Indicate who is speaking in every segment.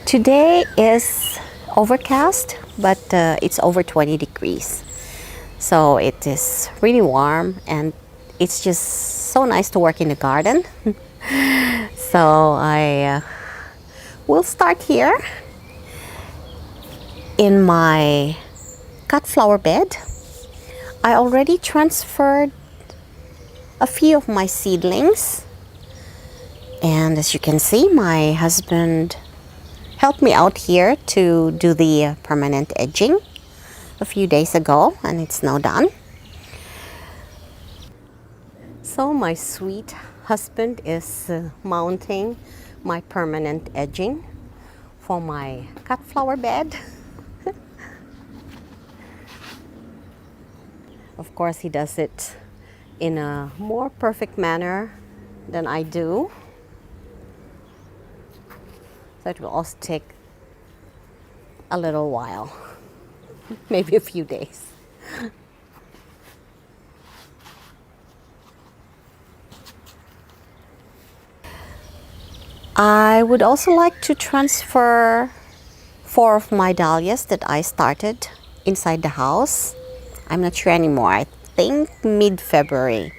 Speaker 1: Today is overcast, but it's over 20 degrees. So it is really warm and it's just so nice to work in the garden. So I will start here in my cut flower bed. I already transferred a few of my seedlings, and as you can see, my husband helped me out here to do the permanent edging a few days ago, and it's now done. So my sweet husband is mounting my permanent edging for my cut flower bed. Of course, he does it in a more perfect manner than I do. So it will also take a little while, maybe a few days. I would also like to transfer 4 of my dahlias that I started inside the house. I'm not sure anymore. I think mid-February.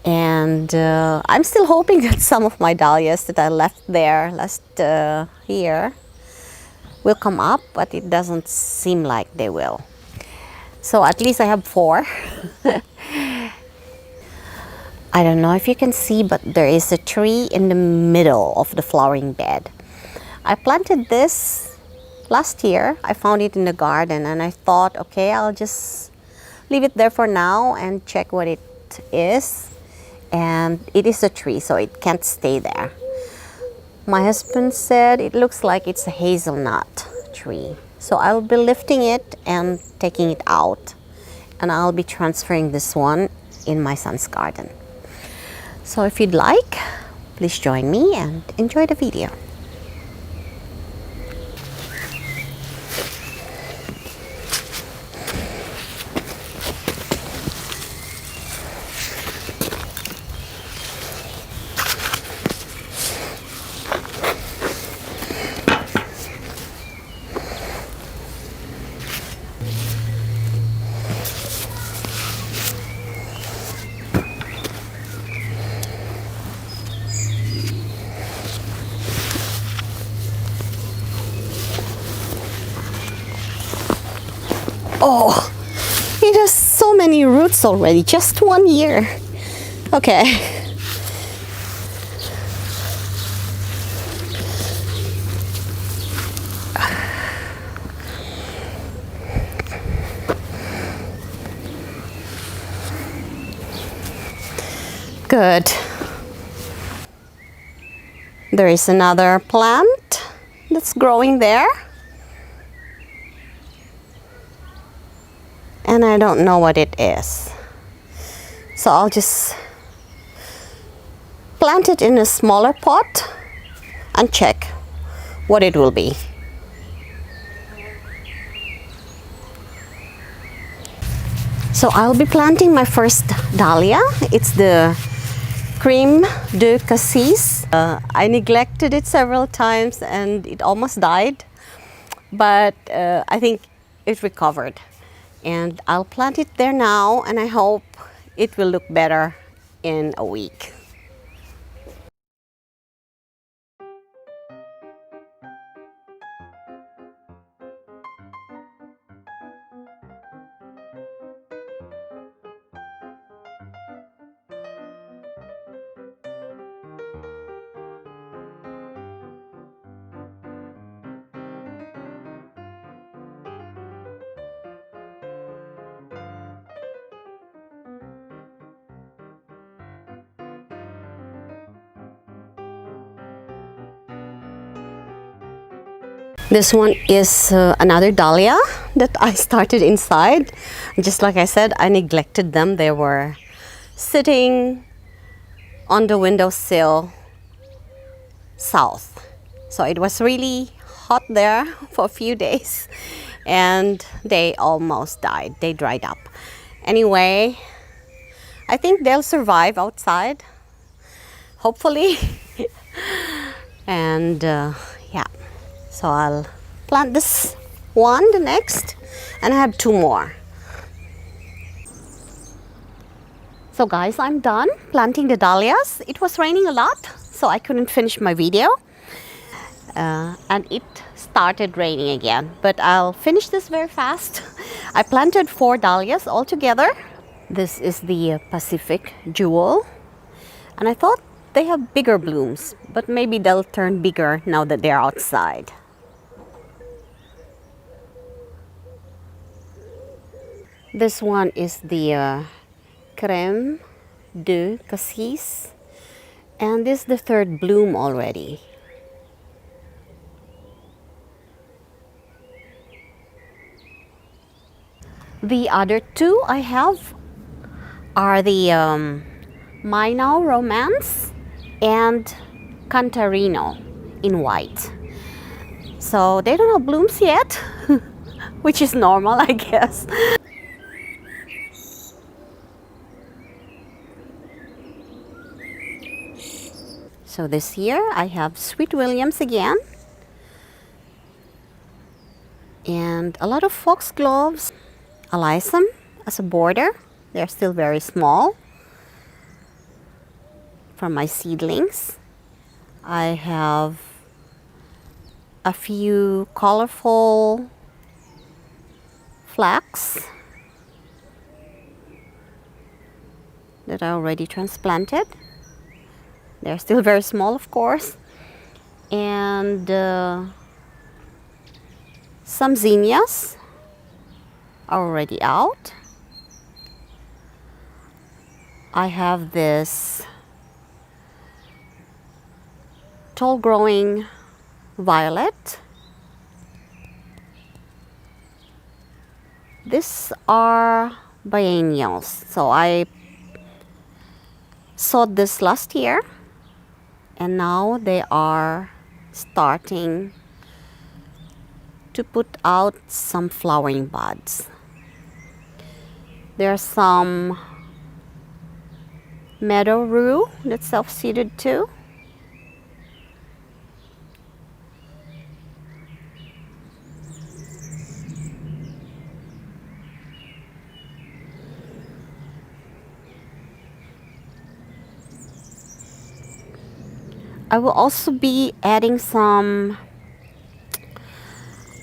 Speaker 1: And I'm still hoping that some of my dahlias that I left there last year will come up, but it doesn't seem like they will. So at least I have 4. I don't know if you can see, but there is a tree in the middle of the flowering bed. I planted this last year. I found it in the garden and I thought, okay, I'll just leave it there for now and check what it is. And it is a tree, so it can't stay there. My husband said it looks like it's a hazelnut tree. So I'll be lifting it and taking it out. And I'll be transferring this one in my son's garden. So if you'd like, please join me and enjoy the video. Oh, it has so many roots already, just 1 year. Okay. Good. There is another plant that's growing there. And I don't know what it is. So I'll just plant it in a smaller pot and check what it will be. So I'll be planting my first dahlia. It's the Crème de Cassis. I neglected it several times and it almost died, but I think it recovered. And I'll plant it there now, and I hope it will look better in a week. This one is another dahlia that I started inside. Just like I said, I neglected them. They were sitting on the windowsill south. So it was really hot there for a few days and they almost died. They dried up. Anyway, I think they'll survive outside, hopefully. And yeah, So I'll plant this one, the next, and I have 2 more. So guys, I'm done planting the dahlias. It was raining a lot, so I couldn't finish my video. And it started raining again, but I'll finish this very fast. I planted 4 dahlias altogether. This is the Pacific Jewel, and I thought they have bigger blooms, but maybe they'll turn bigger now that they're outside. This one is the Crème de Cassis, and this is the 3rd bloom already. The other 2 I have are the Mainau Romance and Cantarino in white. So they don't have blooms yet, which is normal, I guess. So this year I have Sweet Williams again, and a lot of foxgloves, alyssum as a border. They're still very small from my seedlings. I have a few colorful flax that I already transplanted. They're still very small, of course. And some zinnias are already out. I have this tall growing violet. These are biennials. So I sowed this last year, and now they are starting to put out some flowering buds. There are some meadow rue that's self-seeded too. I will also be adding some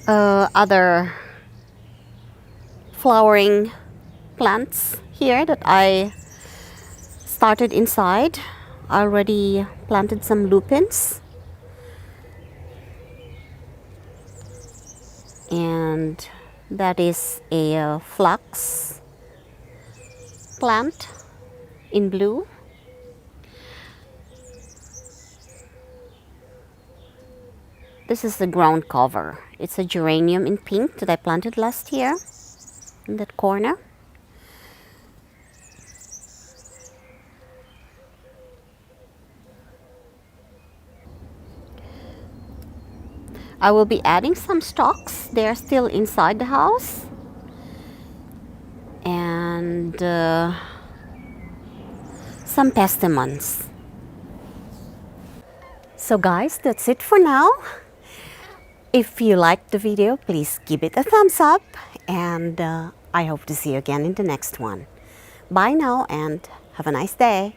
Speaker 1: other flowering plants here that I started inside. I already planted some lupins, and that is a phlox plant in blue. This is the ground cover. It's a geranium in pink that I planted last year in that corner. I will be adding some stalks. They're still inside the house. And some pestemons. So guys, that's it for now. If you liked the video, please give it a thumbs up, and I hope to see you again in the next one. Bye now, and have a nice day.